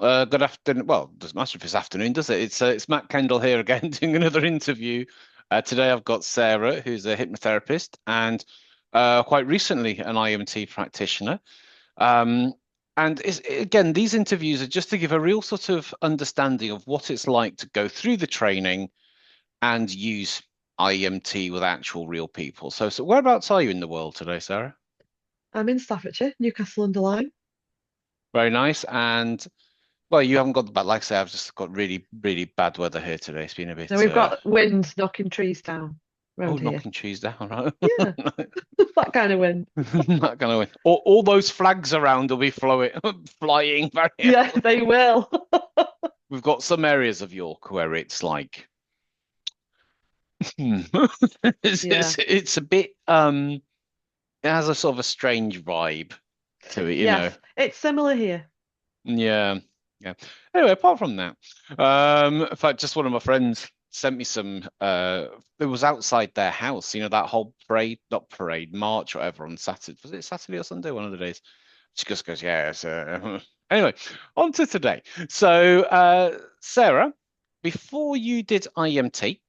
Good afternoon. Well, doesn't matter if it's afternoon, does it? It's Matt Kendall here again doing another interview. Today I've got Sarah, who's a hypnotherapist and quite recently an IEMT practitioner. Um, and again, these interviews are just to give a real sort of understanding of what it's like to go through the training and use IEMT with actual real people. So whereabouts are you in the world today, Sarah? I'm in Staffordshire, Newcastle under Lyme. Very nice. And well, you haven't got the bad, like I say, I've just got really, really bad weather here today. It's been a So bit, we've got wind knocking trees down oh, around here. knocking cheese down, right? Yeah, that kind of wind. Not gonna win. All those flags around will be flying very Yeah, heavily. they will. We've got some areas of York where it's like, hmm. Yeah. It's a bit, it has a sort of a strange vibe to it, you know. Yes, it's similar here. Yeah, yeah. Anyway, apart from that, in fact, just one of my friends sent me some. It was outside their house. You know that whole parade, not parade, march, or whatever on Saturday. Was it Saturday or Sunday? One of the days. She just goes, yeah. Anyway, on to today. So, Sarah, before you did IMT,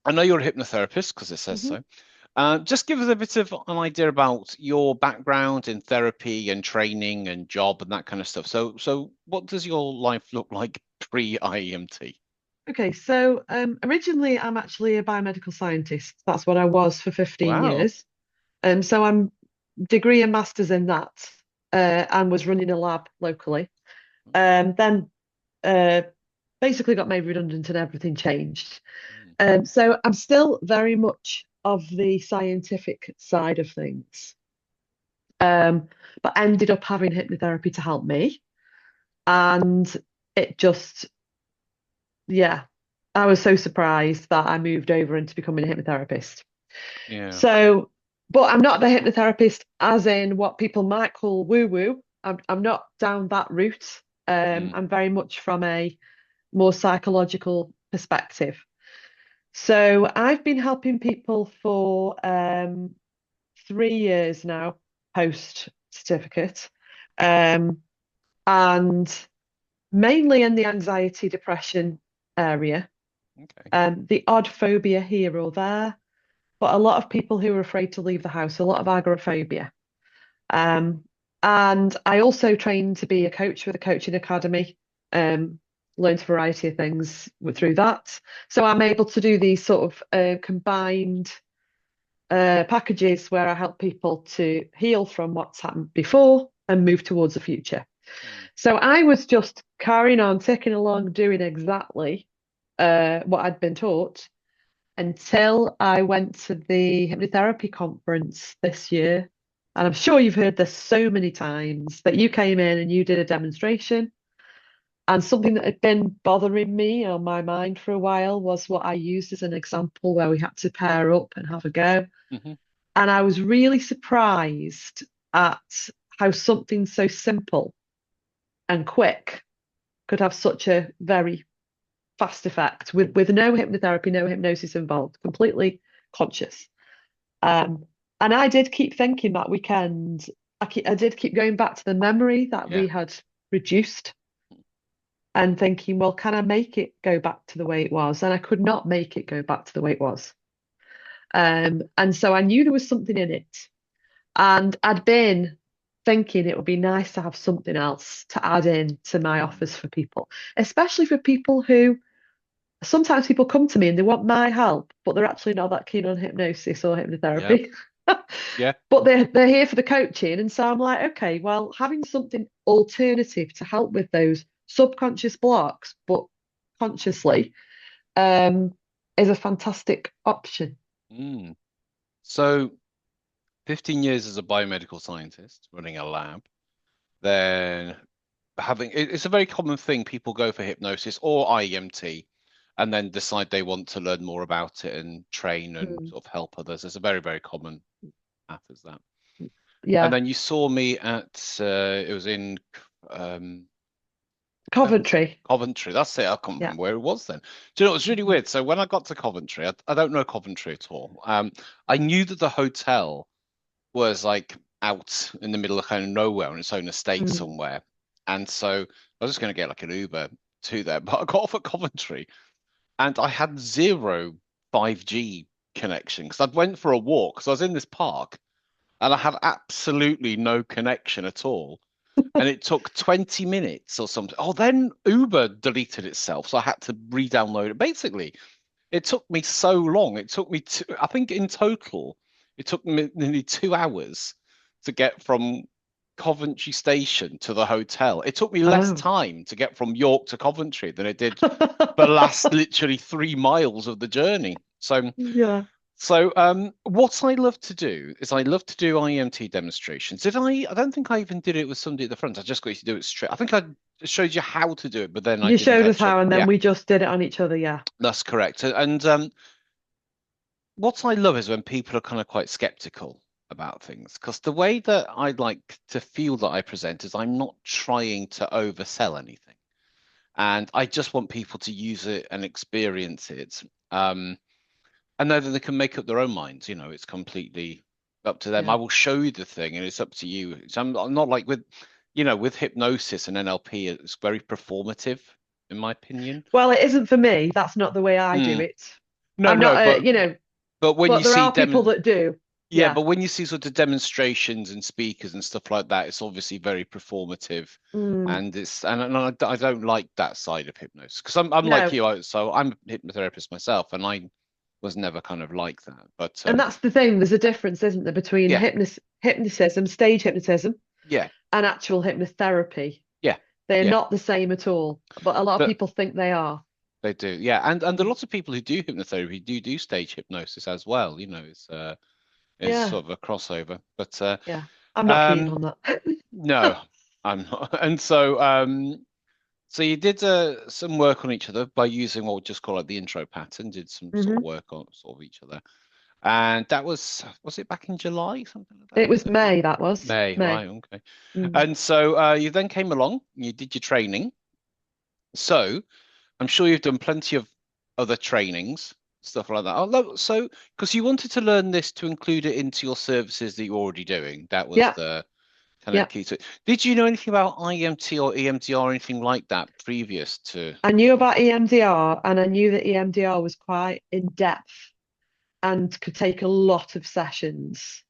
I know you're a hypnotherapist because it says hmm so. Just give us a bit of an idea about your background in therapy and training and job and that kind of stuff. So what does your life look like pre-IEMT? Okay, so originally I'm actually a biomedical scientist. That's what I was for 15 Wow. years. So I'm degree and master's in that, and was running a lab locally. Then uh, basically got made redundant and everything changed. Mm. So I'm still very much of the scientific side of things, um, but ended up having hypnotherapy to help me. And it just, yeah, I was so surprised that I moved over into becoming a hypnotherapist. Yeah. So, but I'm not the hypnotherapist as in what people might call woo-woo. I'm not down that route. Mm. I'm very much from a more psychological perspective. So I've been helping people for 3 years now, post certificate, um, and mainly in the anxiety, depression area, Okay. the odd phobia here or there, but a lot of people who are afraid to leave the house, a lot of agoraphobia. Um, and I also trained to be a coach with a coaching academy, learned a variety of things through that. So I'm able to do these sort of combined packages where I help people to heal from what's happened before and move towards the future. Mm. So I was just carrying on, ticking along, doing exactly what I'd been taught until I went to the hypnotherapy conference this year. And I'm sure you've heard this so many times that you came in and you did a demonstration. And something that had been bothering me on my mind for a while was what I used as an example where we had to pair up and have a go. Hmm. And I was really surprised at how something so simple and quick could have such a very fast effect with no hypnotherapy, no hypnosis involved, completely conscious. Um, and I did keep thinking that weekend, I did keep going back to the memory that we Yeah. had reduced and thinking, well, can I make it go back to the way it was? And I could not make it go back to the way it was. And so I knew there was something in it. And I'd been thinking it would be nice to have something else to add in to my Mm. offers for people, especially for people who sometimes people come to me and they want my help, but they're actually not that keen on hypnosis or Yeah. hypnotherapy. Yeah. But they're here for the coaching. And so I'm like, okay, well, having something alternative to help with those subconscious blocks, but consciously, um, is a fantastic option. Mm. So 15 years as a biomedical scientist running a lab, then it's a very common thing. People go for hypnosis or IEMT and then decide they want to learn more about it and train and Mm, sort of help others. It's a very, very common path as that. And yeah. then you saw me at it was in um whereabouts it? Coventry. Coventry. That's it. I can't Yeah. remember where it was then. Do you know, it was really Mhm. weird. So when I got to Coventry, I don't know Coventry at all. I knew that the hotel was like out in the middle of kind of nowhere on its own estate Mm, somewhere. And so I was just going to get like an Uber to there, but I got off at Coventry and I had zero 5G connection because I went for a walk because I was in this park and I had absolutely no connection at all. And it took 20 minutes or something. Oh, then Uber deleted itself, so I had to re-download it. Basically, it took me so long. It took me I think in total, it took me nearly 2 hours to get from Coventry Station to the hotel. It took me less Oh. time to get from York to Coventry than it did the last literally 3 miles of the journey. Yeah. What I love to do is I love to do IEMT demonstrations. Did I? I don't think I even did it with somebody at the front. I just got you to do it straight. I think I showed you how to do it, but then I You didn't showed us actually. how, and then Yeah, we just did it on each other. Yeah. that's correct. And what I love is when people are kind of quite skeptical about things, because the way that I like to feel that I present is I'm not trying to oversell anything, and I just want people to use it and experience it. And then they can make up their own minds. It's completely up to them. I Yeah. will show you the thing, and it's up to you. So I'm not like with hypnosis and NLP, it's very performative, in my opinion. Well, it isn't for me. That's not the way I do Mm. it. No, I'm not no, a, but when but you there see are people dem that do. yeah, Yeah. but when you see sort of demonstrations and speakers and stuff like that, it's obviously very performative, Mm, and I don't like that side of hypnosis because I'm like no. you. So I'm a hypnotherapist myself, and I was never kind of like that. But And that's the thing. There's a difference, isn't there, between yeah, hypnotism, stage hypnotism, yeah, and actual hypnotherapy. yeah, They're yeah. not the same at all, but a lot of That people think they are. they do, yeah, and a Mm. lot of people who do hypnotherapy do stage hypnosis as well. It's Yeah. sort of a crossover, but Yeah. I'm not keen um, on that. no, I'm not. And so you did some work on each other by using what we just call like the intro pattern. Did some sort of hmm work on sort of each other, and that was it back in July, something like that, It was was it? May, that was May, May. right? Okay. Mm. And so you then came along, you did your training. So I'm sure you've done plenty of other trainings, stuff like that. Oh, no, so because you wanted to learn this to include it into your services that you're already doing, that was Yeah. the kind of Yeah. key to it. Did you know anything about IEMT or EMDR or anything like that previous to? I knew about EMDR and I knew that EMDR was quite in depth and could take a lot of sessions.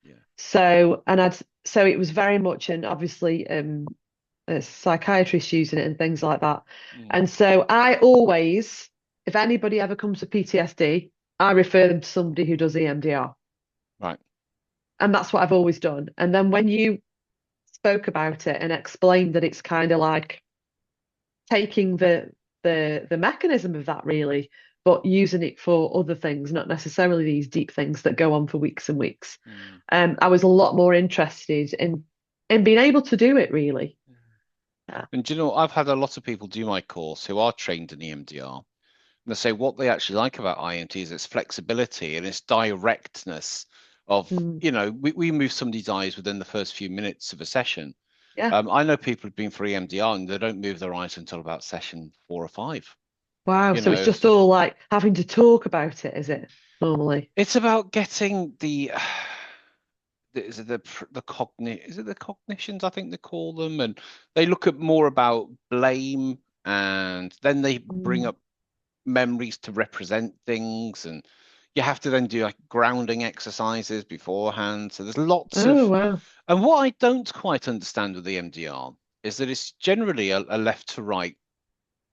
Yeah. So it was very much, and obviously a psychiatrist using it and things like that. Mm, And so I always, if anybody ever comes with PTSD, I refer them to somebody who does EMDR. right. And that's what I've always done. And then when you spoke about it and explained that it's kind of like taking the mechanism of that really, but using it for other things, not necessarily these deep things that go on for weeks and weeks. Mm. I was a lot more interested in being able to do it really. Yeah. And do you know, I've had a lot of people do my course who are trained in EMDR, and they say what they actually like about IMT is its flexibility and its directness of, Mm. we move somebody's eyes within the first few minutes of a session. Yeah. I know people who've been for EMDR and they don't move their eyes until about session 4 or 5. Wow. You So it's know, just so all like having to talk about it, is it, normally? it's about getting is it the cognitions, I think they call them, and they look at more about blame, and then they bring Mm. up memories to represent things, and you have to then do like grounding exercises beforehand. So there's lots Oh, of, wow. and what I don't quite understand with the MDR is that it's generally a left to right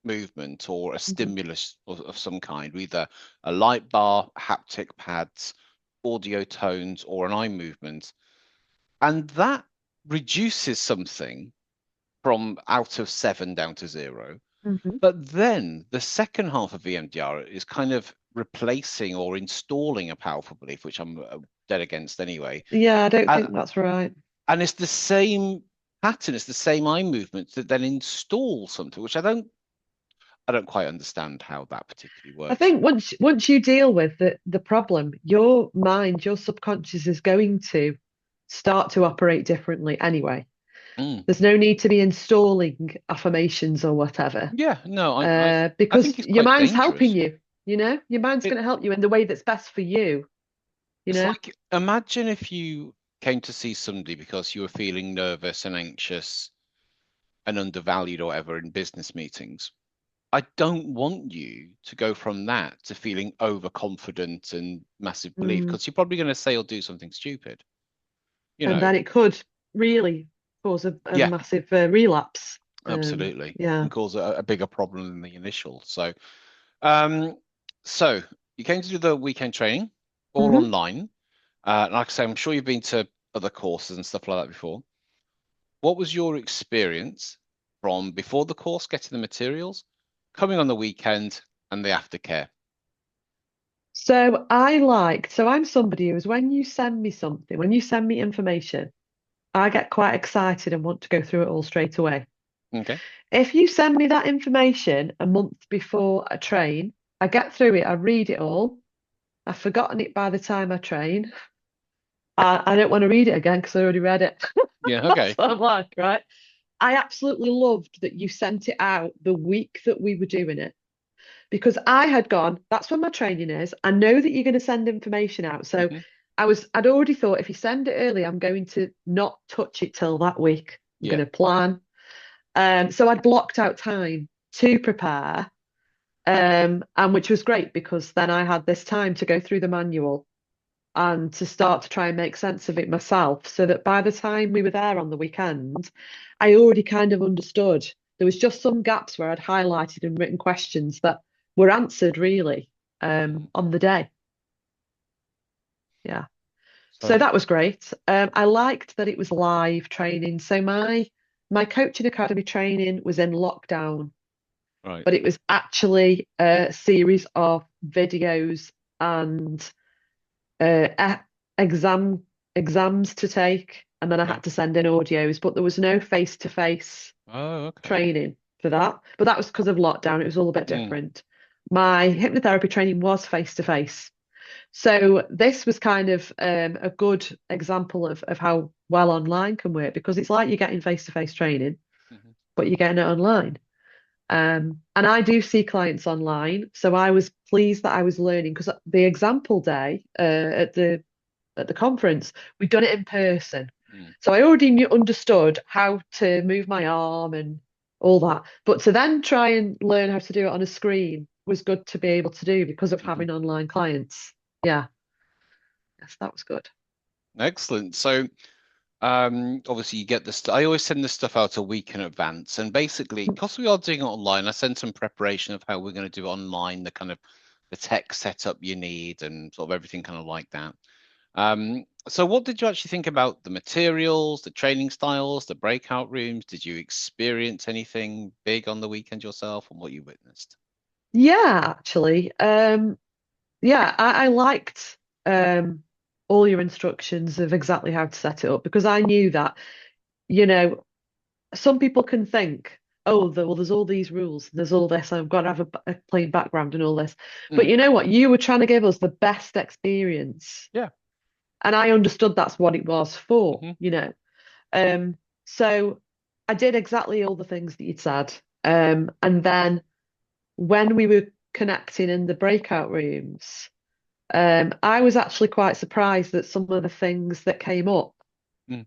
movement or a Mhm. stimulus of some kind, either a light bar, haptic pads, audio tones, or an eye movement. And that reduces something from out of 7 down to 0. Mhm. But then the second half of EMDR is kind of replacing or installing a powerful belief, which I'm dead against anyway. Yeah, I don't And, think that's right. and it's the same pattern, it's the same eye movements that then install something, which I don't quite understand how that particularly I works. think once you deal with the problem, your mind, your subconscious is going to start to operate differently anyway. Mm. There's no need to be installing affirmations or whatever, Yeah, no, I because think it's your quite mind's helping dangerous. you, your mind's going It to help you in the way that's best for you, you it's know? like, imagine if you came to see somebody because you were feeling nervous and anxious and undervalued or whatever in business meetings. I don't want you to go from that to feeling overconfident and massive belief Mm. because you're probably going to say or do something stupid, you And know. then it could really cause a Yeah, massive relapse. absolutely, Yeah. and cause a bigger problem than the initial. Um, so you came to do the weekend training, all Hmm. online. Like I say, I'm sure you've been to other courses and stuff like that before. What was your experience from before the course, getting the materials, coming on the weekend, and the aftercare? So I'm somebody who is when you send me something, when you send me information, I get quite excited and want to go through it all straight away. Okay. If you send me that information a month before a train, I get through it, I read it all, I've forgotten it by the time I train. I don't want to read it again because I already read it. Yeah. That's Okay. what I'm like, right? I absolutely loved that you sent it out the week that we were doing it because I had gone, that's when my training is. I know that you're going to send information out. So Hmm. I'd already thought if you send it early, I'm going to not touch it till that week. I'm going Yeah. to plan. So I'd blocked out time to prepare, and which was great because then I had this time to go through the manual and to start to try and make sense of it myself so that by the time we were there on the weekend, I already kind of understood. There was just some gaps where I'd highlighted and written questions that were answered really Mhm. on the day. Yeah. So So, that was great. I liked that it was live training. So my coaching academy training was in lockdown, right. but it was actually a series of videos and uh, exam exams to take, and then I Yeah. had to send in audios, but there was no face-to-face Oh, okay. training for that. But that was because of lockdown. It was all a bit Mm. different. My hypnotherapy training was face-to-face. So this was kind of a good example of how well online can work because it's like you're getting face-to-face training, Mhm. but you're getting it online. And I do see clients online, so I was pleased that I was learning because the example day at the conference, we'd done it in person. Mm. So I already understood how to move my arm and all that. But to then try and learn how to do it on a screen was good to be able to do because of Mhm. having online clients. Yeah, yes, that was good. Excellent. So, obviously you get this. I always send this stuff out a week in advance, and basically, because we are doing it online, I send some preparation of how we're going to do it online, the kind of the tech setup you need, and sort of everything kind of like that. So what did you actually think about the materials, the training styles, the breakout rooms? Did you experience anything big on the weekend yourself and what you witnessed? Yeah, actually. Yeah, I liked um all your instructions of exactly how to set it up because I knew that, you know, some people can think, oh, well, there's all these rules, there's all this, I've got to have a plain background and all this. But Mm. you know what? You were trying to give us the best experience. Yeah. And I understood that's what it was for, Hmm. you know. Um, so I did exactly all the things that you'd said. And then when we were connecting in the breakout rooms, I was actually quite surprised that some of the things that came up Mm.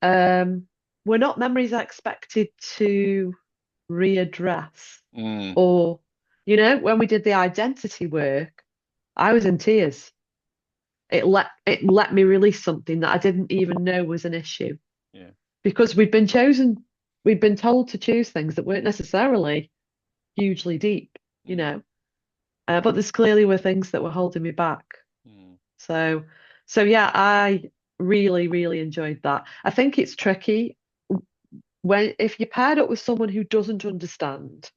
um, were not memories I expected to readdress. Mm. Or, you know, when we did the identity work, I was in tears. It let me release something that I didn't even know was an issue Yeah. because we'd been told to choose things that weren't necessarily hugely deep, you Mm. know. But there's clearly were things that were holding me back. Mm. So, so yeah, I really, really enjoyed that. I think it's tricky when if you're paired up with someone who doesn't understand,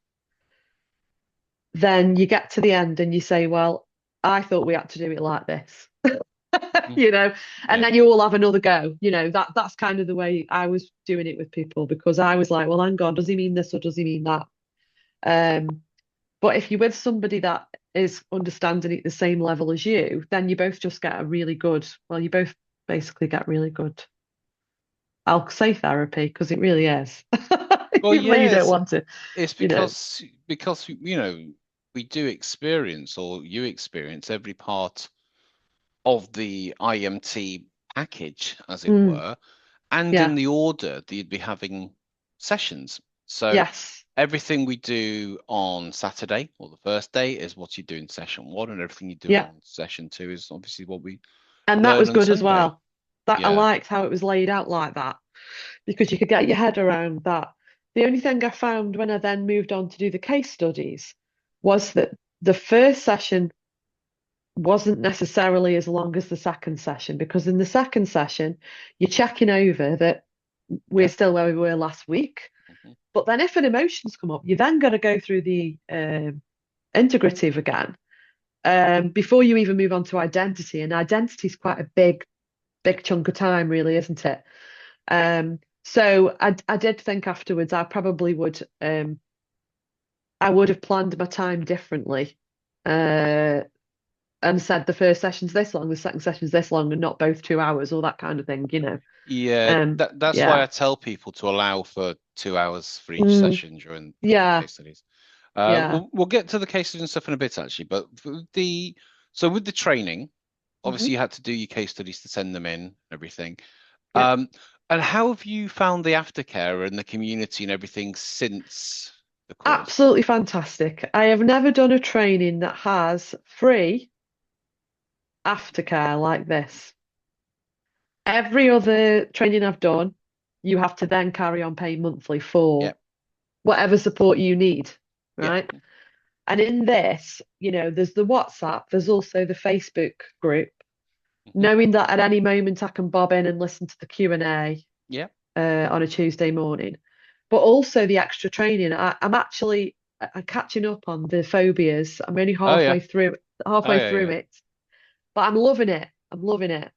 then you get to the end and you say, well, I thought we had to do it like this, Mhm. you know, and Yeah. then you all have another go. You know, that's kind of the way I was doing it with people because I was like, well, hang on, does he mean this or does he mean that? Um, but if you're with somebody that is understanding it the same level as you, then you both just get a really good, well, you both basically get really good. I'll say therapy because it really is, Well, even though you don't yes, want to, it's you know. because we do experience or you experience every part of the IMT package, as it Mm, were, and in yeah. the order that you'd be having sessions. So Yes. everything we do on Saturday or the first day is what you do in session one, and everything you do Yeah. on session two is obviously what we And that learn was on good as Sunday. well. That I Yeah. liked how it was laid out like that because you could get your head around that. The only thing I found when I then moved on to do the case studies was that the first session wasn't necessarily as long as the second session because in the second session, you're checking over that we're Yeah. still where we were last week. Mhm. But then if an emotion's come up, you then got to go through the integrative again before you even move on to identity. And identity is quite a Yeah. big chunk of time, really, isn't it? So I did think afterwards I would have planned my time differently uh, and said the first session's this long, the second session's this long, and not both 2 hours or that kind of thing, you know. Yeah, that's why Yeah. I tell people to allow for 2 hours for each Mm, session during the yeah. case studies. Yeah. We'll get to the case studies and stuff in a bit actually, but with the training, Mhm. obviously you had to do your case studies to send them in, everything. Yeah. Um, and how have you found the aftercare and the community and everything since the course? Absolutely fantastic. I have never done a training that has free aftercare like this. Every other training I've done, you have to then carry on paying monthly for Yep, whatever support you need, yep, right? And in this, there's the WhatsApp, there's also the Facebook group, mhm, knowing that at any moment I can bob in and listen to the Q&A yep. on a Tuesday morning, but also the extra training. I'm catching up on the phobias. I'm only Oh yeah, oh halfway yeah, through yeah, it, but I'm loving it. I'm loving it.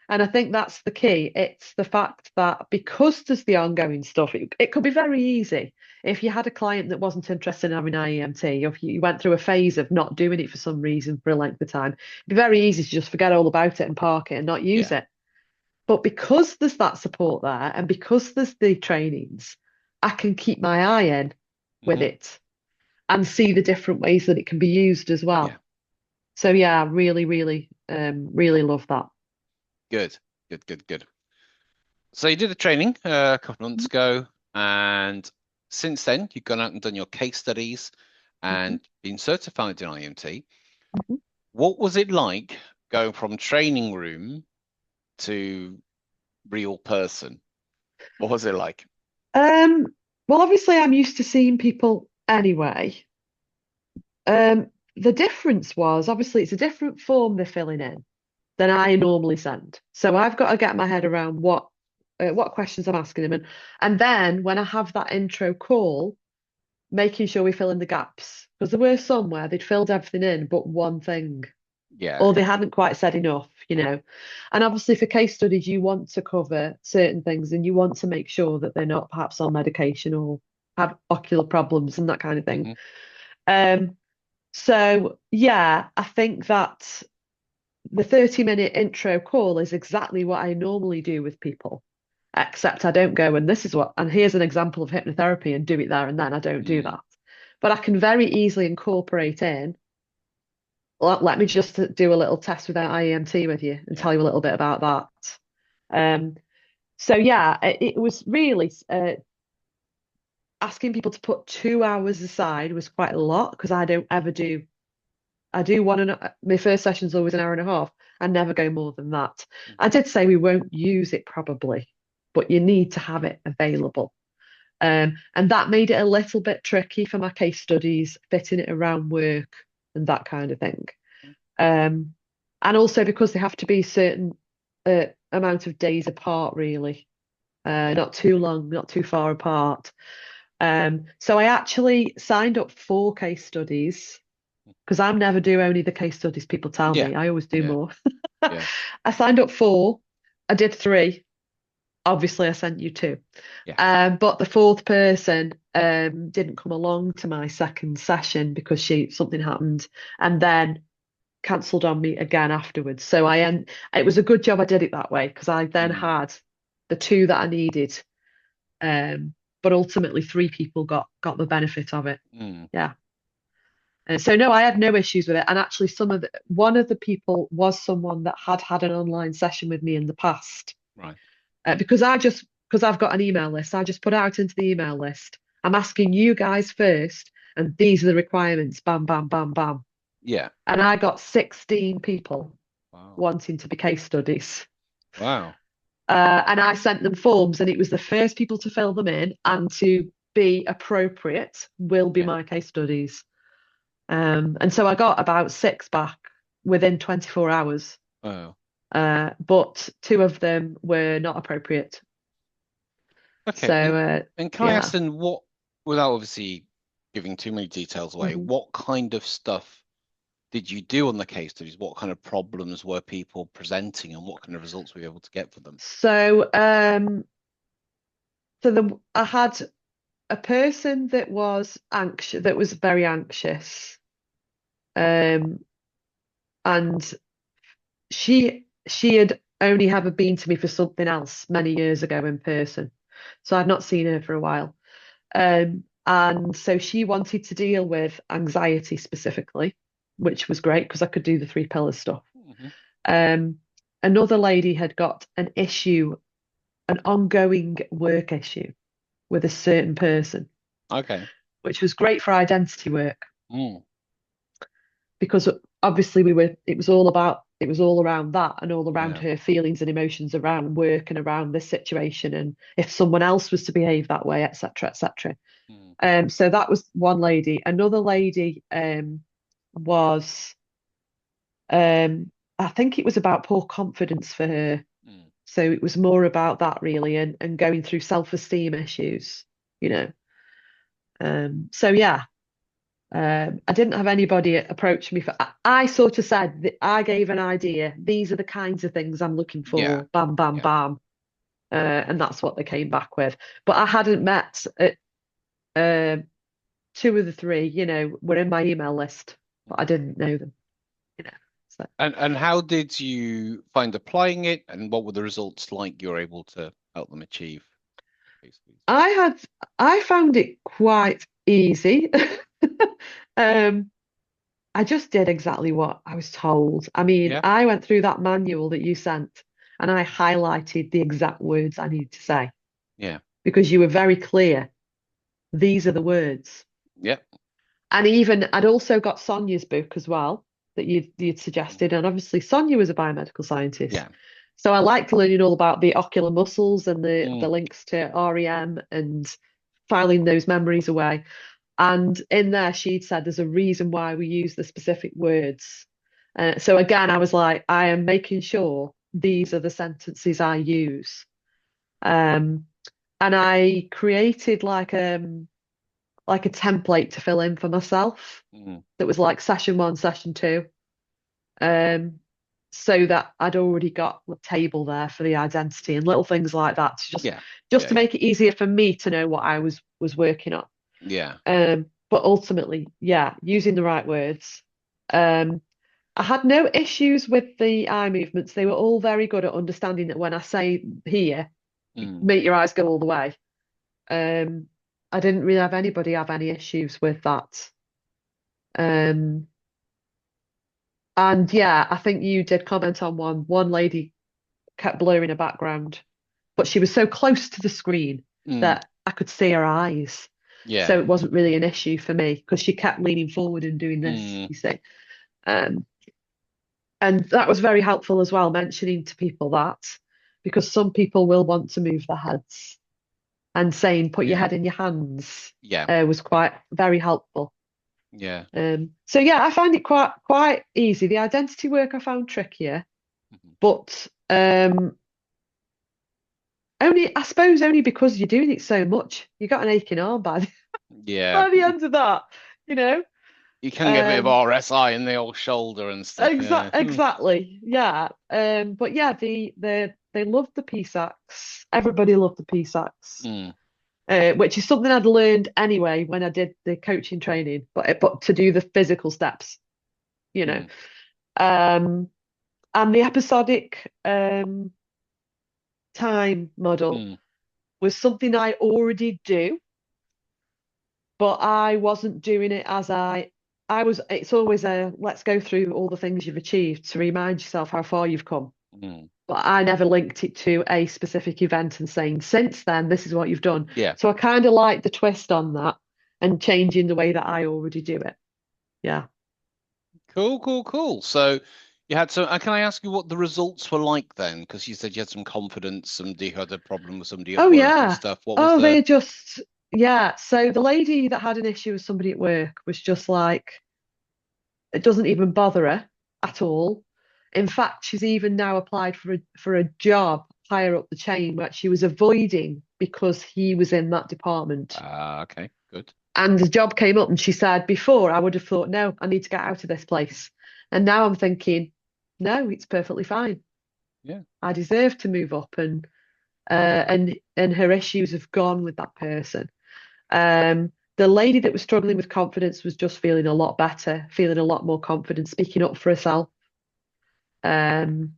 And I think that's the key. It's the fact that because there's the ongoing stuff, it could be very easy if you had a client that wasn't interested in having IEMT, or if you went through a phase of not doing it for some reason for a length of time, it'd be very easy to just forget all about it and park it and not use yeah. it. But because there's that support there and because there's the trainings, I can keep my eye in with Hmm. it and see the different ways that it can be used as Yeah. well. So yeah, really, really, really love that. Good, good, good, good. So you did the training a couple of months ago, and since then you've gone out and done your case studies Mhm, and been certified in IMT. mhm. What was it like going from training room to real person? What was it like? Um, well, obviously, I'm used to seeing people anyway. The difference was obviously it's a different form they're filling in than I normally send. So I've got to get my head around what questions I'm asking them, and then when I have that intro call, making sure we fill in the gaps because there were some where they'd filled everything in but one thing, Yeah, or they hadn't quite said enough. And obviously for case studies, you want to cover certain things and you want to make sure that they're not perhaps on medication or have ocular problems and that kind of thing. hmm, Um, so yeah, I think that the 30-minute intro call is exactly what I normally do with people, except I don't go and here's an example of hypnotherapy and do it there and then. I don't do mm, that. But I can very easily incorporate in, let me just do a little test without IEMT with you and yeah, tell you a little bit about that. Um, so yeah, it was really asking people to put 2 hours aside was quite a lot because I don't ever do. I do my first session's always an hour and a half. I never go more than that. I mhm, did say we won't use it probably, but you need to have it available. And that made it a little bit tricky for my case studies, fitting it around work and that kind of thing. Um, and also because they have to be certain amount of days apart, really, yeah, not too long, not too far apart. So I actually signed up for case studies because I'm never do only the case studies people tell yeah, me. I always do yeah, more. yeah, I signed up for, I did three. Obviously, I sent you two. yeah, But the fourth person didn't come along to my second session because something happened and then cancelled on me again afterwards. It was a good job I did it that way because I then mm, had the two that I needed. Um, but ultimately three people got the benefit of it. mm, Yeah. So no, I had no issues with it. And actually one of the people was someone that had had an online session with me in the past. right, Because I just because I've got an email list, I just put out into the email list. I'm asking you guys first, and these are the requirements. Bam, bam, bam, bam. Yeah. And I got 16 people Wow. wanting to be case studies. Wow. And I sent them forms, and it was the first people to fill them in and to be appropriate will be Yeah. my case studies. And so I got about six back within 24 hours. Oh. But two of them were not appropriate. Okay. So And can I ask yeah. then what, without obviously giving too many details away, Mhm. what kind of stuff did you do on the case studies? What kind of problems were people presenting and what kind of results were you able to get for them? So I had a person that was anxious, that was very anxious. Um, and she had only ever been to me for something else many years ago in person. So I'd not seen her for a while. And so she wanted to deal with anxiety specifically, which was great because I could do the three pillars stuff. Hmm. Um, Another lady had got an issue, an ongoing work issue with a certain person, Okay. which was great for identity work Mm. because obviously it was all around that and all around Yeah. her feelings and emotions around work and around this situation and if someone else was to behave that way, etc., etc. Mm. So that was one lady. Another lady was I think it was about poor confidence for her. Mm. So it was more about that really and going through self-esteem issues, you know. So yeah, I didn't have anybody approach me for. I sort of said that I gave an idea. These are the kinds of things I'm looking Yeah. for. Bam, bam, Yeah. bam, and that's what they came back with. But I hadn't met two of the three. Were in my email list, but I Mhm. didn't know them. You know, so And how did you find applying it and what were the results like you were able to help them achieve, basically? I had I found it quite easy. Um, I just did exactly what I was told. I mean, Yeah. I went through that manual that you sent and I highlighted the exact words I needed to say Yeah. because you were very clear. These are the words. Yeah. And even I'd also got Sonia's book as well that you'd Mhm. suggested. And obviously Sonia was a biomedical scientist. Yeah. So I liked learning all about the ocular muscles and the Mm. links to REM and filing those memories away. And in there, she'd said there's a reason why we use the specific words. So again, I was like, I am making sure these are the sentences I use. Um, and I created like a template to fill in for myself Mm. that was like session one, session two. Um, so that I'd already got the table there for the identity and little things like that to just Yeah. just Yeah. to Yeah. make it easier for me to know what I was working on. Yeah. But ultimately, yeah, using the right words. Um, I had no issues with the eye movements. They were all very good at understanding that when I say here, Mm. make your eyes go all the way. Um, I didn't really have anybody have any issues with that. Um, and yeah, I think you did comment on one. One lady kept blurring her background, but she was so close to the screen Mm. that I could see her eyes. So Yeah. it wasn't really an issue for me because she kept leaning forward and doing this, Mm. you see. Um, and that was very helpful as well, mentioning to people that because some people will want to move their heads and saying put your Yeah. head in your hands Yeah. was quite very helpful. Yeah. So yeah, I find it quite easy. The identity work I found trickier, Mhm. but only I suppose only because you're doing it so much. You got an aching arm by Yeah. by the end of that, you know. You can get a bit of Um, RSI in the old shoulder and stuff. Yeah. exactly, yeah. But yeah, they loved the PSACs. Everybody loved the PSACs, Mm. which is something I'd learned anyway when I did the coaching training, but to do the physical steps, you know. Mm. Um, and the episodic time model Mm. was something I already do, but I wasn't doing it as I was. It's always a let's go through all the things you've achieved to remind yourself how far you've come. Mm. but I never linked it to a specific event and saying, since then, this is what you've done. Yeah. So I kind of like the twist on that and changing the way that I already do it. Yeah. Cool, cool, cool. So you had some, can I ask you what the results were like then? Because you said you had some confidence, somebody who had a problem with somebody at Oh, work and yeah. stuff. What was Oh, the, they just, yeah. So the lady that had an issue with somebody at work was just like, it doesn't even bother her at all. In fact, she's even now applied for a job higher up the chain, which she was avoiding because he was in that department. okay, good. And the job came up, and she said, before I would have thought, no, I need to get out of this place. And now I'm thinking, no, it's perfectly fine. Yeah. I deserve to move up, and her issues have gone with that person. The lady that was struggling with confidence was just feeling a lot better, feeling a lot more confident, speaking up for herself. Um,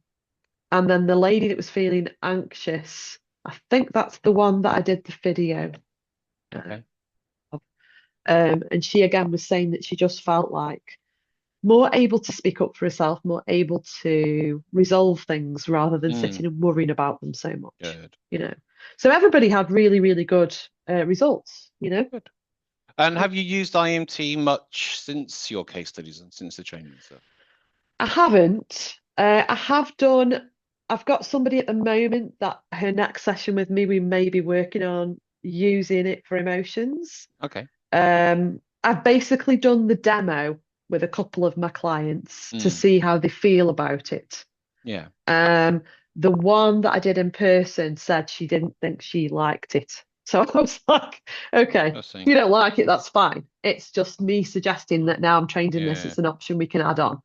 and then the lady that was feeling anxious, I think that's the one that I did the video Okay. of. And she again was saying that she just felt like more able to speak up for herself, more able to resolve things rather than Mm, sitting and worrying about them so much, good. you know. So everybody had really, really good results, you know. Good. And have you used IMT much since your case studies and since the training and stuff? I haven't. I have done. I've got somebody at the moment that her next session with me, we may be working on using it for emotions. Okay. I've basically done the demo with a couple of my clients to Mm, see how they feel about it. yeah. Um, the one that I did in person said she didn't think she liked it. So I was like, okay, if I see. you don't like it, that's fine. It's just me suggesting that now I'm trained in this, Yeah. it's an option we can add on.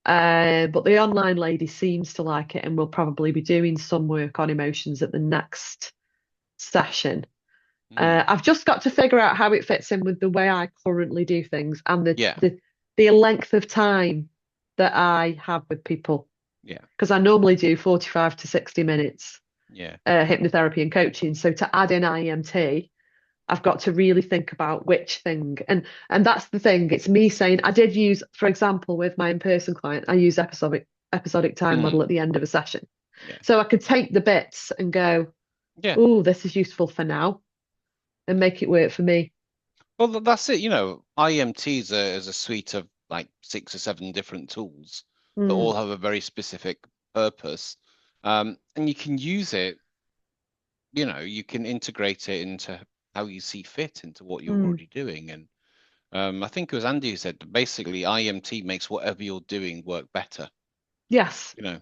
But the online lady seems to like it and will probably be doing some work on emotions at the next session. Mm, I've just got to figure out how it fits in with the way I currently do things and yeah. the length of time that I have with people. Yeah. Because I normally do 45 to 60 minutes Yeah. hypnotherapy and coaching. So to add in IEMT, I've got to really think about which thing. And that's the thing. It's me saying I did use, for example, with my in-person client, I use episodic time Mm, model at the end of a session. yeah. So I could take the bits and go, Yeah. oh, this is useful for now and make it work for me. Well, that's it. IMT is a suite of like 6 or 7 different tools that all Mm, have a very specific purpose. And you can use it, you can integrate it into how you see fit into what you're mm. already doing. And I think it was Andy who said that basically IMT makes whatever you're doing work better, Yes. you know.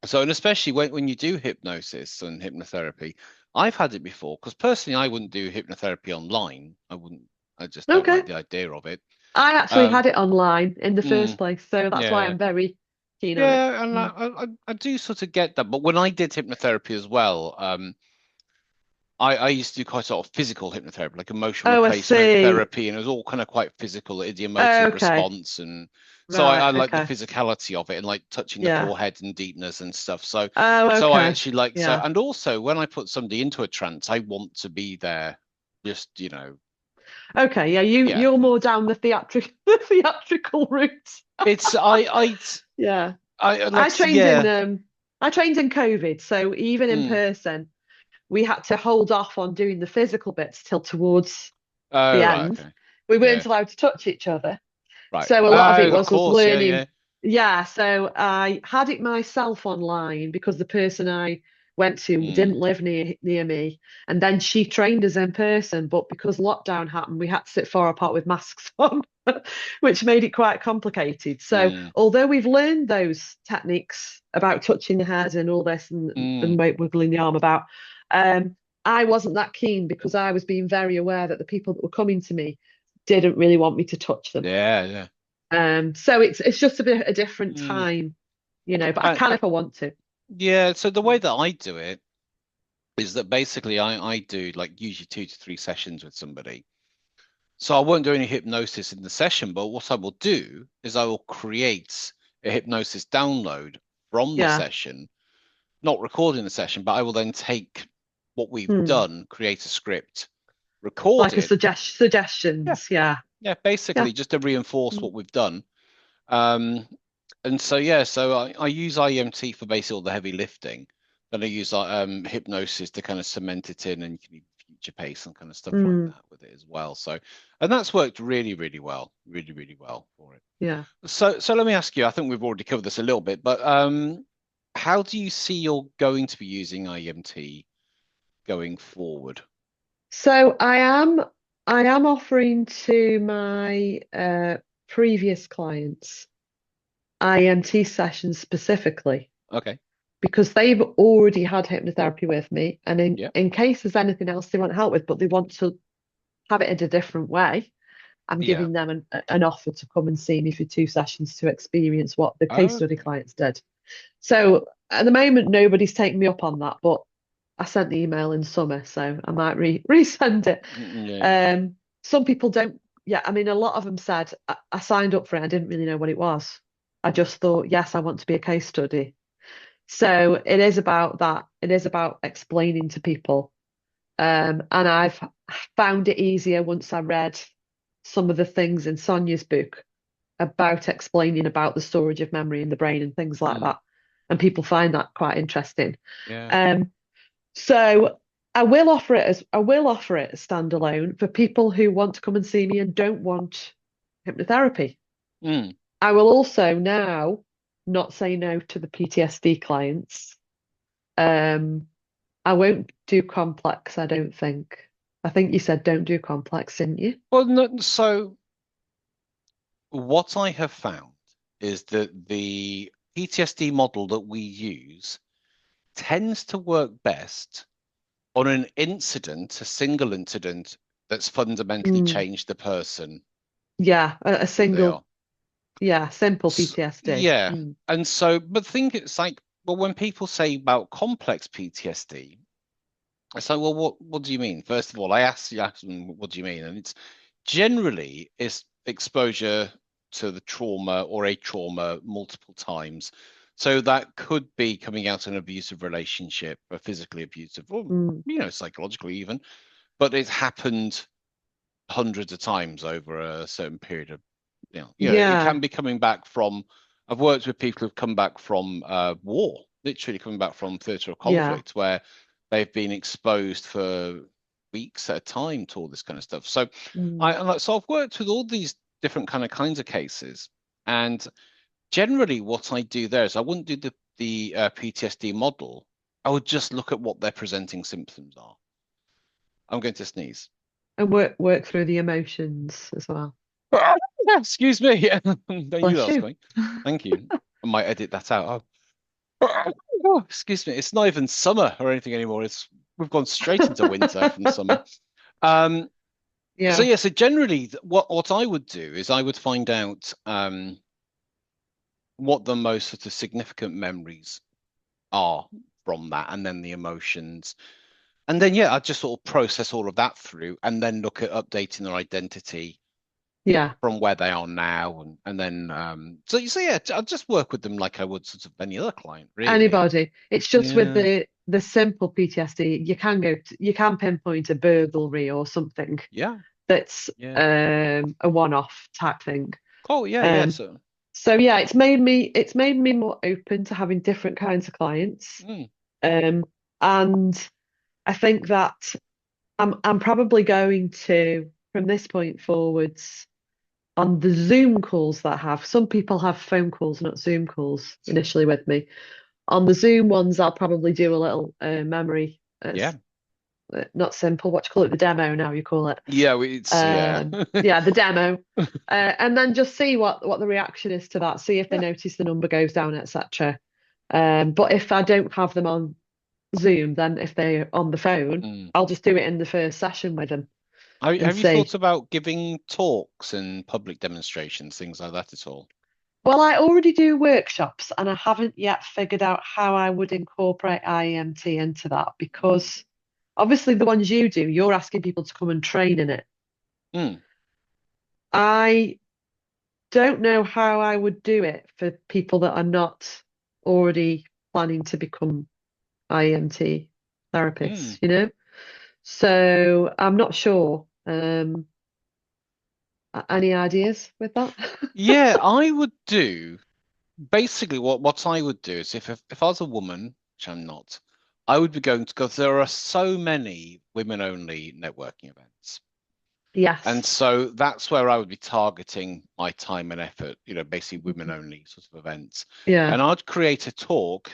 So, and especially when you do hypnosis and hypnotherapy, I've had it before because personally I wouldn't do hypnotherapy online. I just don't Okay. like the idea of it. I actually Um, had it online in the first mm, place, so that's why yeah, I'm very keen on it. yeah, and Mm. I do sort of get that. But when I did hypnotherapy as well, I used to do quite a lot of physical hypnotherapy, like emotional Oh, I replacement see. therapy, and it was all kind of quite physical, idiomotive Okay. response, and so I Right. like the Okay. physicality of it and like touching the Yeah. forehead and deepness and stuff. So Oh, I okay. actually like so, Yeah. and also when I put somebody into a trance, I want to be there, just Okay. Yeah. You yeah. you're more down the the theatrical route. It's Yeah. I I like trained in yeah. I trained in COVID, so even in Mm. person, we had to hold off on doing the physical bits till towards the Oh right, end. okay, We yeah, weren't allowed to touch each other. right. So a lot of it Oh, of was us course, yeah, yeah. learning. Yeah, so I had it myself online because the person I went to Mm, didn't live near me. And then she trained us in person, but because lockdown happened, we had to sit far apart with masks on, which made it quite complicated. So mm, although we've learned those techniques about touching the head and all this mm. and wiggling the arm about, um, I wasn't that keen because I was being very aware that the people that were coming to me didn't really want me to touch them. Yeah, yeah. So it's just a bit a different Mm. time, but I can if I want to. Yeah, so the way that I do it is that basically I do like usually 2 to 3 sessions with somebody. So I won't do any hypnosis in the session, but what I will do is I will create a hypnosis download from the Yeah. session, not recording the session, but I will then take what we've Hmm. done, create a script, record Like a it. Yeah, suggestions. Yeah. yeah, Yeah. basically just to reinforce Mm. what we've done. Um, And so yeah, so I use IEMT for basically all the heavy lifting. Then I use hypnosis to kind of cement it in, and you can do future pace and kind of stuff like Mm, that with it as well. So, and that's worked really, really well, really, really well for it. yeah. So let me ask you. I think we've already covered this a little bit, but how do you see you're going to be using IEMT going forward? So I am offering to my previous clients IMT sessions specifically Okay. because they've already had hypnotherapy with me, and Yeah. in case there's anything else they want help with, but they want to have it in a different way, I'm Yeah. giving them an offer to come and see me for 2 sessions to experience what the case study Okay. clients did. So at the moment, nobody's taken me up on that, but I sent the email in summer, so I might resend it. Yeah. Um, some people don't. Yeah, I mean, a lot of them said I signed up for it. I didn't really know what it was. I just thought, yes, I want to be a case study. So it is about that. It is about explaining to people. And I've found it easier once I read some of the things in Sonia's book about explaining about the storage of memory in the brain and things like Mm. that. And people find that quite interesting. Yeah. Um, so I will offer it standalone for people who want to come and see me and don't want hypnotherapy. Mm. I will also now not say no to the PTSD clients. Um, I won't do complex, I don't think. I think you said don't do complex, didn't you? Well, no, so what I have found is that the PTSD model that we use tends to work best on an incident, a single incident that's fundamentally Mm, changed the person yeah, a who they single, are. yeah, simple S PTSD. Yeah. And so, but think it's like, well, when people say about complex PTSD, it's like, well, what do you mean? First of all, ask them, what do you mean? And it's generally it's exposure to the trauma or a trauma multiple times. So that could be coming out of an abusive relationship, a physically abusive, or Mm, psychologically even, but it's happened hundreds of times over a certain period of, it can yeah, be coming back from. I've worked with people who've come back from war, literally coming back from theatre of yeah. conflict, where they've been exposed for weeks at a time to all this kind of stuff. So Mm. so I've worked with all these different kinds of cases, and generally what I do there is I wouldn't do the PTSD model. I would just look at what their presenting symptoms are. I'm going to sneeze. And work through the emotions as well. Excuse me. I knew that Bless was you. coming. Thank you. I might edit that out. Oh, excuse me. It's not even summer or anything anymore. It's We've gone straight into winter from summer. Um, so Yeah, yeah, so generally what I would do is I would find out what the most sort of significant memories are from that, and then the emotions. And then yeah, I'd just sort of process all of that through and then look at updating their identity yeah. from where they are now, and then so yeah, I'll just work with them like I would sort of any other client, really. Anybody. It's just with Yeah, the simple PTSD, you can pinpoint a burglary or something yeah, that's yeah. a one-off type thing. Oh yeah, yeah. Um, So so yeah, it's made me more open to having different kinds of clients. mm, Um, and I think that I'm probably going to, from this point forwards, on the Zoom calls that I have, some people have phone calls, not Zoom calls initially with me. On the Zoom ones, I'll probably do a little memory. yeah, It's not simple. What do you call it? The demo now, you call it. yeah. It's yeah, Yeah, the demo. And then just see what the reaction is to that. See if they yeah. notice the number goes down, etc. But if I don't have them on Zoom, then if they're on the phone, Mm. I'll just do it in the first session with them and Have you thought see. about giving talks and public demonstrations, things like that at all? Well, I already do workshops and I haven't yet figured out how I would incorporate IEMT into that because obviously the ones you do, you're asking people to come and train in it. Mm. I don't know how I would do it for people that are not already planning to become IEMT Mm. therapists. So I'm not sure. Any ideas with that? Yeah, I would do. basically what I would do is if I was a woman, which I'm not, I would be going to, because there are so many women only networking events. And Yes. so that's where I would be targeting my time and effort, basically women Mhm. only sort of events. Yeah. And I'd create a talk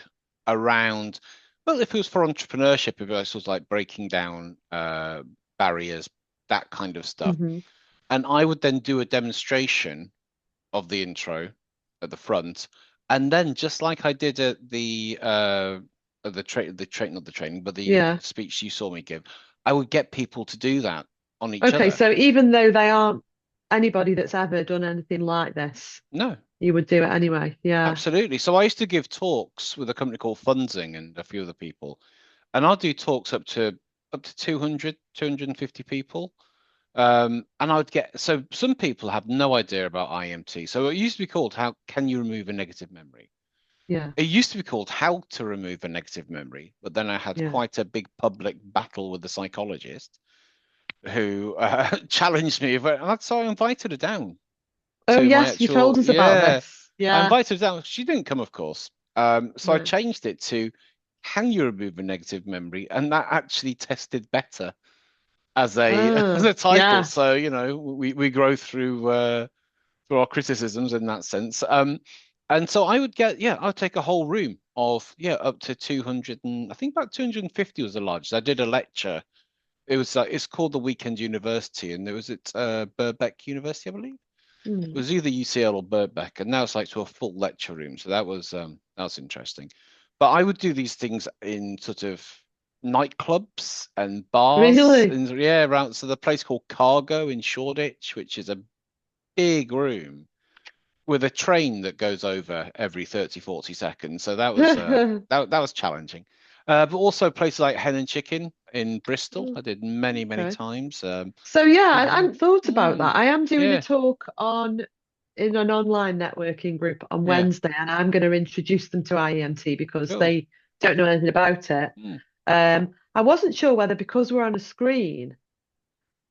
around, well, if it was for entrepreneurship, if it was sort of like breaking down barriers, that kind of stuff. Hmm. And I would then do a demonstration of the intro at the front, and then just like I did at not the training, but the Yeah. speech you saw me give, I would get people to do that on each Okay, other. so even though they aren't anybody that's ever done anything like this, No, you would do it anyway. Yeah. absolutely. So I used to give talks with a company called Funzing and a few other people, and I'll do talks up to 200, 250 people. And I would get, so some people have no idea about IEMT. So it used to be called How Can You Remove a Negative Memory? Yeah. It used to be called How to Remove a Negative Memory, but then I had Yeah. quite a big public battle with the psychologist who challenged me, so I invited her down Oh, to my yes, you told actual, us about yeah, this. I Yeah. invited her down. She didn't come, of course. So I No. changed it to Can You Remove a Negative Memory? And that actually tested better as a as Oh, a title. yeah. So, we grow through our criticisms in that sense. And so I would get, yeah, I'd take a whole room of, yeah, up to 200, and I think about 250 was the largest. I did a lecture. It was it's called the Weekend University, and it was at Birkbeck University, I believe. It Mm. was either UCL or Birkbeck, and now it's like to a full lecture room. So that was interesting. But I would do these things in sort of nightclubs and bars, Really? and yeah, around, so the place called Cargo in Shoreditch, which is a big room with a train that goes over every 30, 40 seconds. So that was challenging. But also places like Hen and Chicken in Bristol, I did many, many Okay. times. So yeah, I Yeah, hadn't thought about that. mm, I am doing a yeah, talk on in an online networking group on yeah, Wednesday, and I'm going to introduce them to IEMT because cool. they don't know anything about it. Mm. I wasn't sure whether because we're on a screen,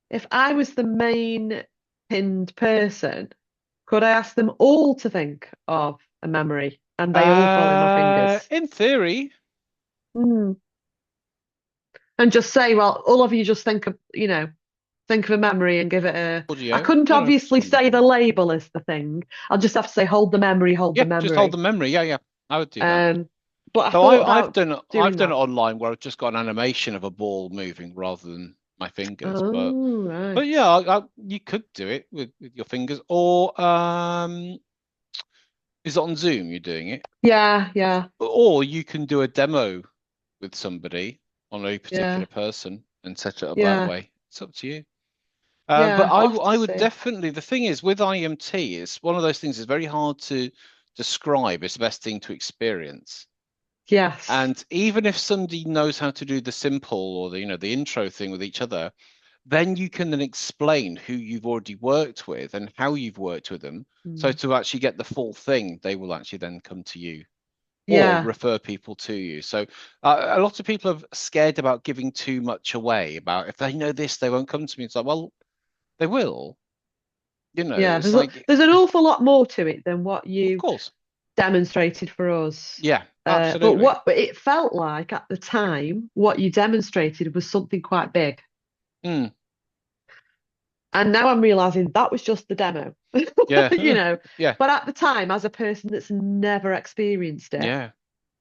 if I was the main pinned person, could I ask them all to think of a memory and they all follow my fingers? In theory, Hmm. And just say, well, all of you just think of, think of a memory and give it a. I audio, couldn't obviously can be say the done. label is the thing. I'll just have to say, hold the Yeah, just hold memory. the memory. Yeah, yeah, I would do that. Um, but I So thought I've about done doing it that. online where I've just got an animation of a ball moving rather than my fingers. Oh, But right. yeah, you could do it with your fingers, or is it on Zoom you're doing it? Yeah, yeah, Or you can do a demo with somebody on a yeah, particular person and set it up that yeah, way. It's up to you. But yeah. I'll have to I would see. definitely, the thing is with IMT, it's one of those things that's very hard to describe. It's the best thing to experience. Yes. And even if somebody knows how to do the simple or the intro thing with each other, then you can then explain who you've already worked with and how you've worked with them. So Mm. to actually get the full thing, they will actually then come to you or Yeah, refer people to you. So a lot of people are scared about giving too much away. About if they know this, they won't come to me. It's like, well, they will. yeah. It's like, There's an awful lot more to it than what of you course, demonstrated for us. yeah, But absolutely. what it felt like at the time, what you demonstrated was something quite big. Mm, And now I'm realizing that was just the demo, you yeah, know. yeah, But at the time, as a person that's never experienced it, yeah,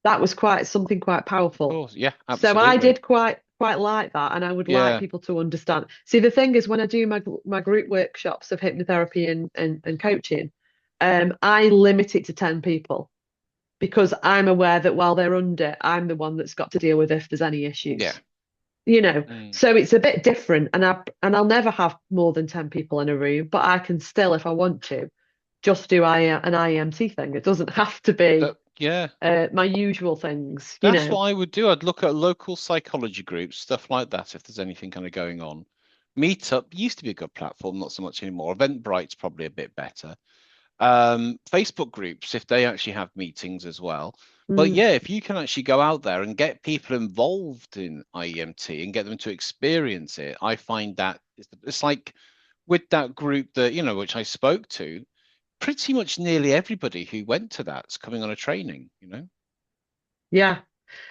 that was quite something quite of powerful. course, yeah, So I absolutely, did quite like that, and I would like yeah. people to understand. See, the thing is, when I do my group workshops of hypnotherapy and coaching, I limit it to 10 people because I'm aware that while they're under, I'm the one that's got to deal with if there's any Yeah. issues. Mm. So it's a bit different, and I'll never have more than 10 people in a room, but I can still, if I want to, just do an IEMT thing. It doesn't have to be Yeah. my usual things, That's what I would do. I'd look at local psychology groups, stuff like that, if there's anything kind of going on. Meetup used to be a good platform, not so much anymore. Eventbrite's probably a bit better. Facebook groups, if they actually have meetings as well. But Mm, yeah, if you can actually go out there and get people involved in IEMT and get them to experience it, I find that it's like with that group that, which I spoke to. pretty much nearly everybody who went to that's coming on a training, you know? Yeah.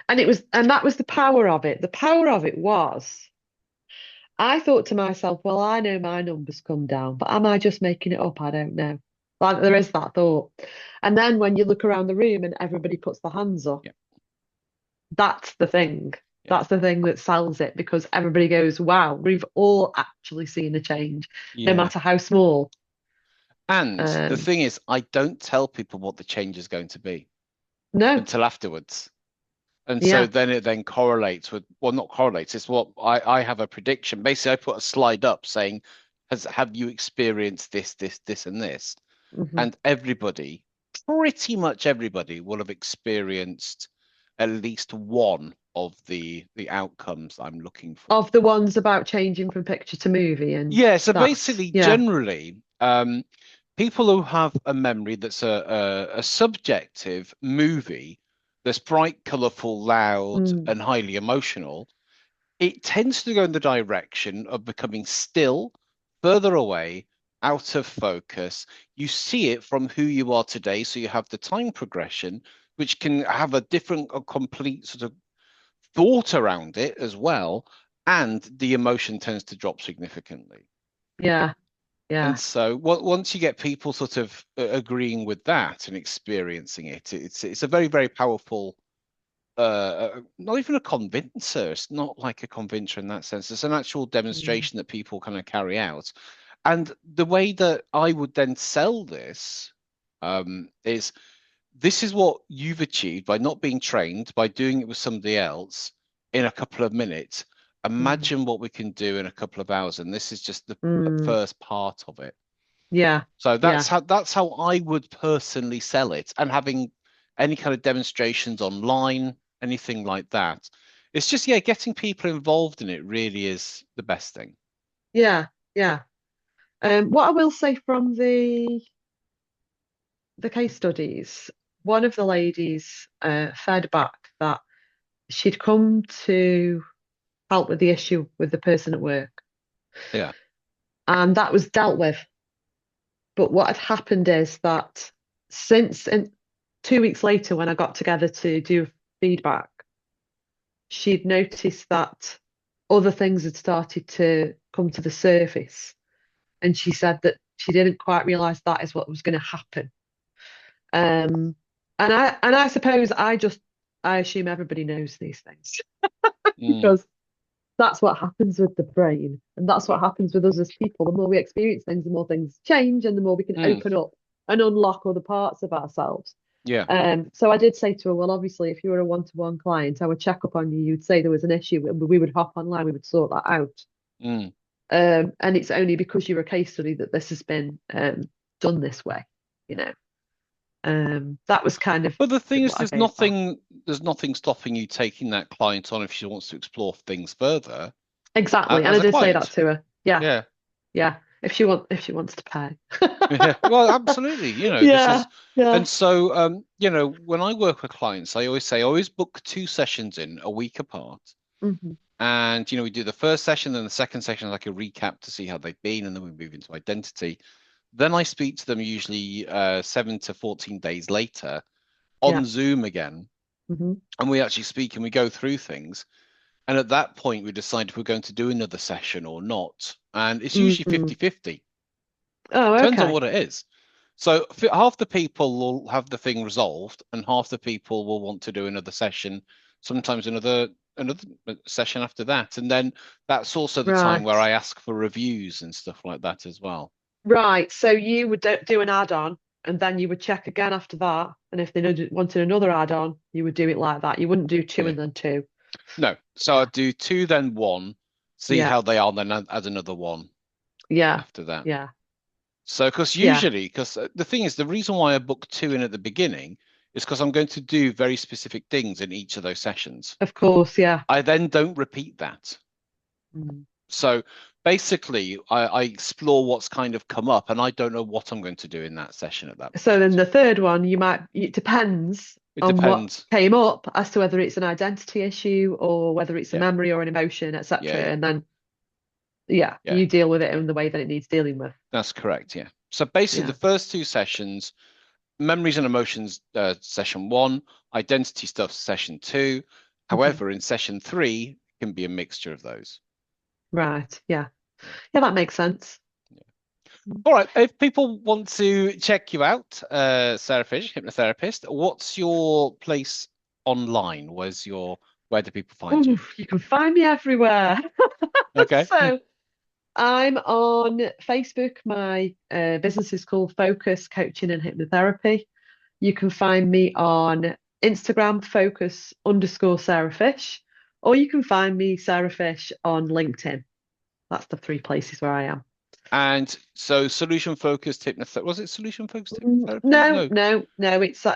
And that was the power of it. The power of it was, I thought to myself, well, I know my numbers come down, but am I just making it up? I don't know. Like there is that thought. And then when you look around the room and everybody puts their hands up, Yeah, that's the thing. yeah, That's the thing that sells it because everybody goes, wow, we've all actually seen a change, no yeah. matter how small. And the Um, thing is, I don't tell people what the change is going to be no, until afterwards. And so yeah. then it then correlates with, well, not correlates, it's what I have a prediction. Basically, I put a slide up saying, have you experienced this, and this? Hmm. And everybody, pretty much everybody, will have experienced at least one of the outcomes I'm looking for. Of the ones about changing from picture to movie and Yeah, so that's, basically, yeah. generally, people who have a memory that's a subjective movie that's bright, colourful, loud, Mm, and highly emotional, it tends to go in the direction of becoming still, further away, out of focus. You see it from who you are today, so you have the time progression, which can have a different, a complete sort of thought around it as well, and the emotion tends to drop significantly. yeah, And yeah. so once you get people sort of agreeing with that and experiencing it, it's a very, very powerful not even a convincer. It's not like a convincer in that sense. It's an actual Mm, demonstration that people kind of carry out. And the way that I would then sell this is this is what you've achieved by not being trained, by doing it with somebody else in a couple of minutes. mm, Imagine what we can do in a couple of hours. And this is just the mm. first part of it. Yeah, So yeah, that's how I would personally sell it. And having any kind of demonstrations online, anything like that. It's just, yeah, getting people involved in it really is the best thing. yeah, yeah. What I will say from the case studies, one of the ladies fed back that she'd come to help with the issue with the person at work, Yeah. and that was dealt with. But what had happened is that since and 2 weeks later, when I got together to do feedback, she'd noticed that other things had started to come to the surface. And she said that she didn't quite realize that is what was going to happen. Um, and I suppose I assume everybody knows these things Mm, because that's what happens with the brain, and that's what happens with us as people. The more we experience things, the more things change, and the more we can mm, open up and unlock other parts of ourselves. yeah. So I did say to her, well, obviously, if you were a one-to-one client, I would check up on you. You'd say there was an issue, and we would hop online, we would sort that out. Mm. And it's only because you're a case study that this has been done this way, you know. That was kind of But the thing is, what I gave back. there's nothing stopping you taking that client on if she wants to explore things further Exactly, and I as a did say that client. to her. Yeah, Yeah. yeah. If she wants to pay. Yeah, well, absolutely. This Yeah, is, yeah. and so, when I work with clients, I always say, always book two sessions in a week apart. Hmm. And, we do the first session, then the second session, like a recap to see how they've been, and then we move into identity. Then I speak to them usually 7 to 14 days later Yeah. on Zoom again, Hmm. and we actually speak and we go through things. And at that point, we decide if we're going to do another session or not. And it's usually Hmm. 50-50. Oh, Depends on okay. what it is. So half the people will have the thing resolved, and half the people will want to do another session, sometimes another session after that. And then that's also the time Right. where I ask for reviews and stuff like that as well. Right. So you would do an add-on and then you would check again after that. And if they wanted another add-on, you would do it like that. You wouldn't do two Yeah. and then two. No. So I Yeah. do two, then one, see Yeah. how they are, then add another one Yeah. after that. Yeah. So, Yeah. because the thing is, the reason why I book two in at the beginning is because I'm going to do very specific things in each of those sessions. Of course. Yeah. I then don't repeat that. Mm. So basically, I explore what's kind of come up, and I don't know what I'm going to do in that session at that So then point. the third one, it depends It on what depends. came up as to whether it's an identity issue or whether it's a Yeah, memory or an emotion, yeah, etc. yeah, And then, yeah, yeah. you deal with it in the way that it needs dealing with. That's correct. Yeah. So basically, the Yeah. first two sessions, memories and emotions, session one, identity stuff, session two. Mhm. However, in session three, it can be a mixture of those. Right. Yeah. Yeah. Yeah, that makes sense. Yeah. All right. If people want to check you out, Sarah Fish, hypnotherapist, what's your place online? Where do people find Ooh, you? you can find me everywhere. Okay. So I'm on Facebook. My business is called Focus Coaching and Hypnotherapy. You can find me on Instagram, focus_Sarah Fish, or you can find me, Sarah Fish, on LinkedIn. That's the three places where I am. And so solution focused hypnotherapy, was it solution focused hypnotherapy? No, No. no, no. It's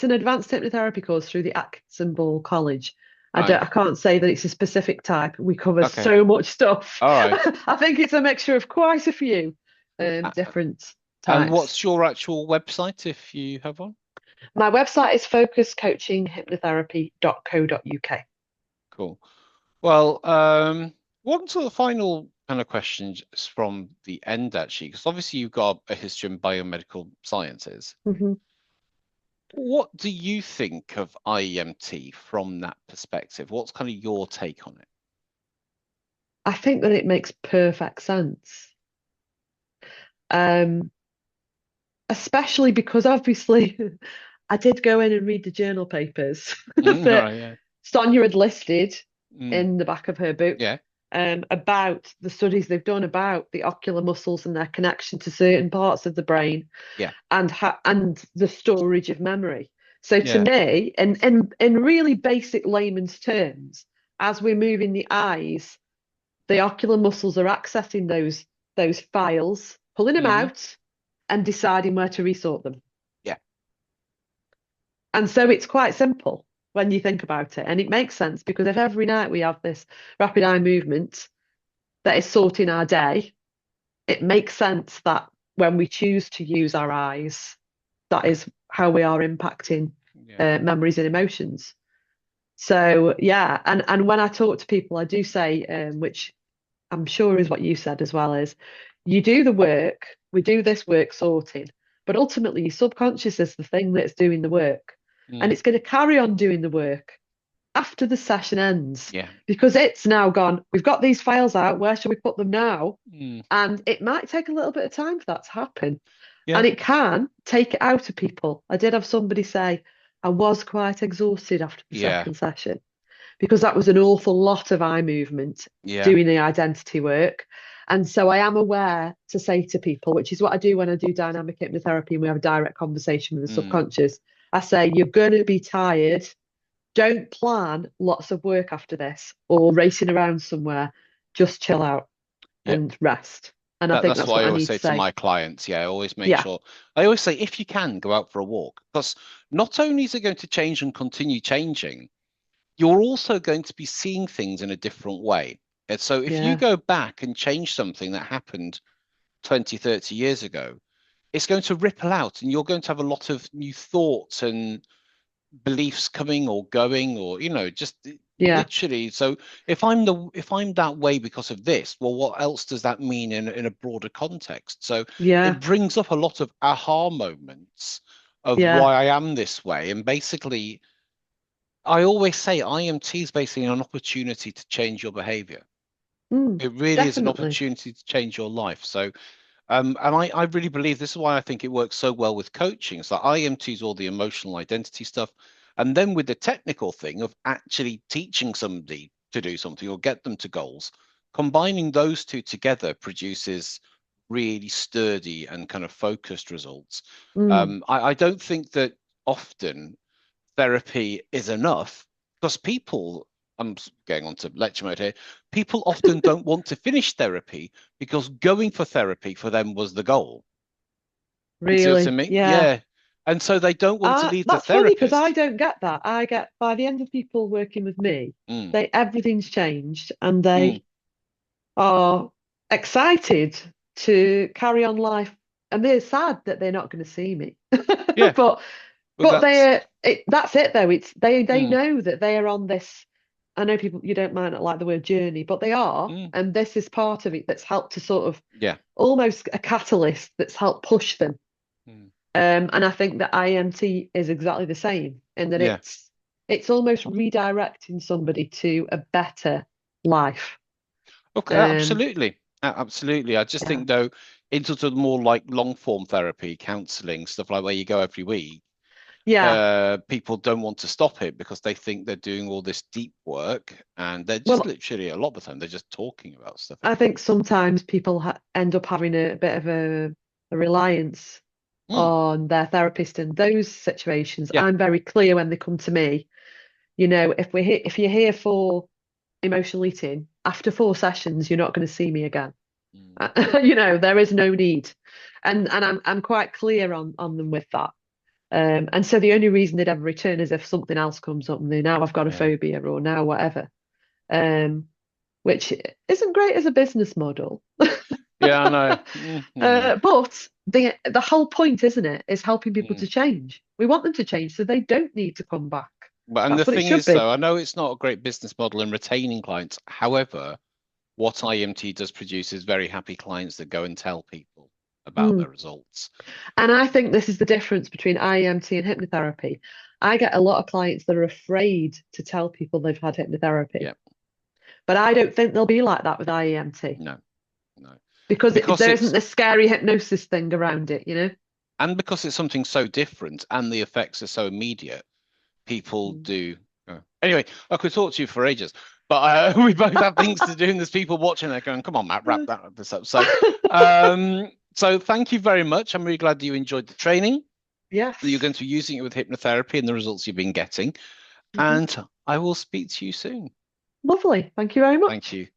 an advanced hypnotherapy course through the Atkinson Ball College. Right. I can't say that it's a specific type. We cover Okay. so much stuff. All right. I think it's a mixture of quite a few A- different And types. what's your actual website if you have one? My website is focuscoachinghypnotherapy.co.uk. Cool. Well, one sort of final kind of questions from the end, actually, because obviously you've got a history in biomedical sciences. Mhm. What do you think of IEMT from that perspective? What's kind of your take on it? I think that it makes perfect sense. Um, Especially because obviously I did go in and read the journal papers All that right, yeah. Sonia had listed Mm, in the back of her book yeah, about the studies they've done about the ocular muscles and their connection to certain parts of the brain yeah, and the storage of memory. So to yeah. me, in really basic layman's terms, as we're moving the eyes, the ocular muscles are accessing those files, pulling them Hmm. out, and deciding where to resort them. Yeah, And so it's quite simple when you think about it. And it makes sense because if every night we have this rapid eye movement that is sorting our day, it makes sense that when we choose to use our eyes, that is how we are impacting yeah. memories and emotions. So yeah, and when I talk to people, I do say, which I'm sure is what you said as well, is you do the work, we do this work sorting, but ultimately your subconscious is the thing that's doing the work. And Mm, it's going to carry on doing the work after the session ends yeah. because it's now gone, we've got these files out, where should we put them now? Mm, And it might take a little bit of time for that to happen. yeah. And it can take it out of people. I did have somebody say, I was quite exhausted after the Yeah. second session because that was an awful lot of eye movement Yeah. doing the identity work. And so I am aware to say to people, which is what I do when I do dynamic hypnotherapy and we have a direct conversation with the Mm, subconscious. I say, you're going to be tired. Don't plan lots of work after this or racing around somewhere. Just chill out yeah. and rest. And I think That's that's what what I I always need to say to say. my clients. Yeah, I always make Yeah, sure. I always say if you can go out for a walk, because not only is it going to change and continue changing, you're also going to be seeing things in a different way. And so if you yeah, go back and change something that happened 20, 30 years ago, it's going to ripple out and you're going to have a lot of new thoughts and beliefs coming or going or just yeah, literally. So if I'm that way because of this, well, what else does that mean in a broader context? So it yeah, brings up a lot of aha moments of yeah. why I am this way. And basically I always say IMT is basically an opportunity to change your behavior. Mm, It really is an definitely. opportunity to change your life. So and I really believe this is why I think it works so well with coaching. It's like IMT is all the emotional identity stuff. And then with the technical thing of actually teaching somebody to do something or get them to goals, combining those two together produces really sturdy and kind of focused results. Mm, I don't think that often therapy is enough because people, I'm getting on to lecture mode here, people often don't want to finish therapy because going for therapy for them was the goal. You see what I really, mean? yeah. Yeah. And so they don't want to leave the That's funny because I therapist. don't get that. I get by the end of people working with me, Mm, they everything's changed and mm, they are excited to carry on life. And they're sad that they're not going to see me. yeah. But But that's, that's it though. It's they mm, know that they are on this. I know people, you don't might not like the word journey, but they are, Mm, and this is part of it that's helped to sort of yeah. almost a catalyst that's helped push them. Mm, And I think that IMT is exactly the same in that yeah. it's almost redirecting somebody to a better life. Okay, Um, absolutely. Absolutely. I just yeah. think though, in sort of more like long form therapy, counseling, stuff like where you go every week, Yeah. people don't want to stop it because they think they're doing all this deep work and they're just Well, literally a lot of the time they're just talking about stuff I anyway. think sometimes people ha end up having a bit of a reliance Mm, on their therapist in those situations. yeah. I'm very clear when they come to me, if you're here for emotional eating, after 4 sessions, you're not going to see me again. Mm, There is no need. And I'm quite clear on them with that. And so the only reason they'd ever return is if something else comes up and they now I've got a yeah. phobia or now whatever. Um, which isn't great as a business model. Yeah, I know. But the whole point, isn't it, is helping people Mm. to change. We want them to change so they don't need to come back. But and the That's what it thing should is be. though, I know it's not a great business model in retaining clients. However, what IMT does produce is very happy clients that go and tell people about Mm. their results. And I think this is the difference between IEMT and hypnotherapy. I get a lot of clients that are afraid to tell people they've had hypnotherapy, Yeah, but I don't think they'll be like that with IEMT no, no. because Because there isn't it's this scary hypnosis thing around it. and because it's something so different and the effects are so immediate, people Mm. do. Anyway, I could talk to you for ages, but we both have things to do, and there's people watching. They're going, "Come on, Matt, this up." So thank you very much. I'm really glad that you enjoyed the training. That you're Yes. going to be using it with hypnotherapy and the results you've been getting. Mhm. And I will speak to you soon. Lovely. Thank you very Thank much. you.